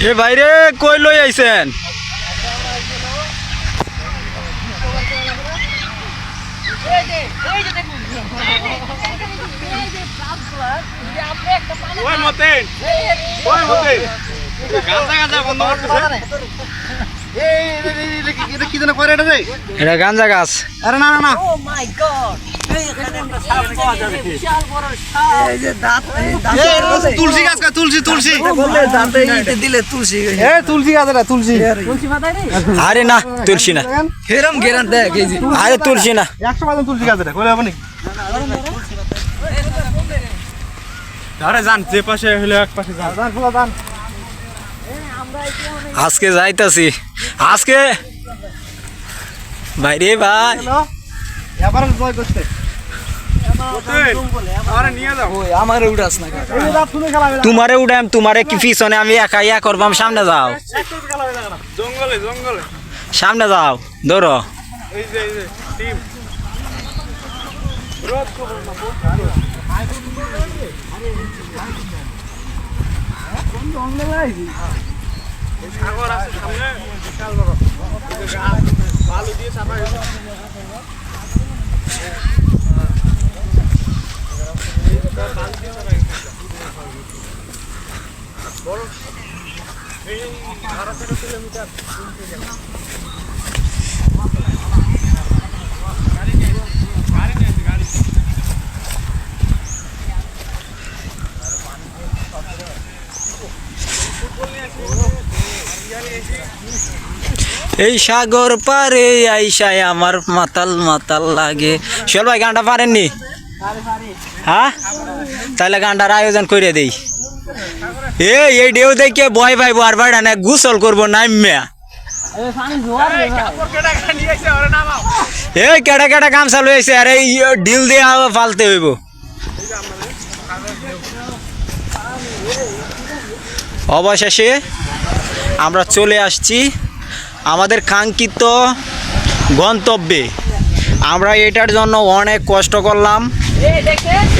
এ ভাইরে কই লই আইছেন? এটা গাঁজা গাছ। আরে না না না, তুলসী গাছ, তুলসী তুলসী তুলসী গাছ, এটা তুলসী। আরে না তুলসী না, আরে তুলসী না। 100% তুলসী গাছ, এটা কইলে হবে নি? আরে যান, যে পাশে হইলে এক পাশে যান, যান খোলা যান। আজকে যাইতাছি, আজকে ভাইরে ভাই এবারে জয় করতে আরে নিয়ে যাও। আমারে উড়াস না, এই যে রাত শুনে খেলা হবে না। তোমারে উড়াম, তোমারে কি পিছনে আমি একা ইয়া করবাম। সামনে যাও, খেলা হবে না, জঙ্গলে জঙ্গলে। সামনে যাও, ধরো। এই যে টিম রোদ করব না, কোন জঙ্গলে আইছি? এই সাগর আছে সামনে, বিশাল বড় বালু দিয়ে চাপা হয়েছে। এই সাগর পারে আইসায় আমার মাতাল মাতাল লাগে। চল ভাই, গানটা পারেননি? হ্যাঁ, তাহলে গানটার আয়োজন করে দেই। এই ঢেউ দেখে ভয় ভাই আর ভাই না গোসল করবো নাইম্যা। এই কেটা কেটা গামছা লইছে, আর এই ঢিল দিয়ে ফালতে হইব। অবশেষে আমরা চলে আসছি আমাদের কাঙ্ক্ষিত গন্তব্যে। আমরা এটার জন্য অনেক কষ্ট করলাম,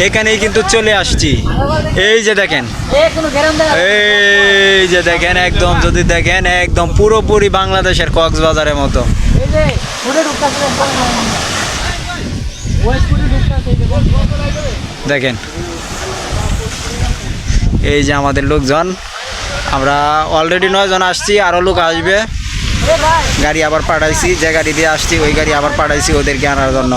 এখানেই কিন্তু চলে আসছি। এই যে দেখেন, এই যে দেখেন, একদম যদি দেখেন একদম পুরোপুরি বাংলাদেশের কক্সবাজারের মতো। দেখেন, এই যে আমাদের লোকজন, আমরা অলরেডি 9 জন আসছি, আরও লোক আসবে। গাড়ি আবার পাঠাইছি, যে গাড়ি দিয়ে আসছি ওই গাড়ি আবার পাঠাইছি ওদেরকে আনার জন্য।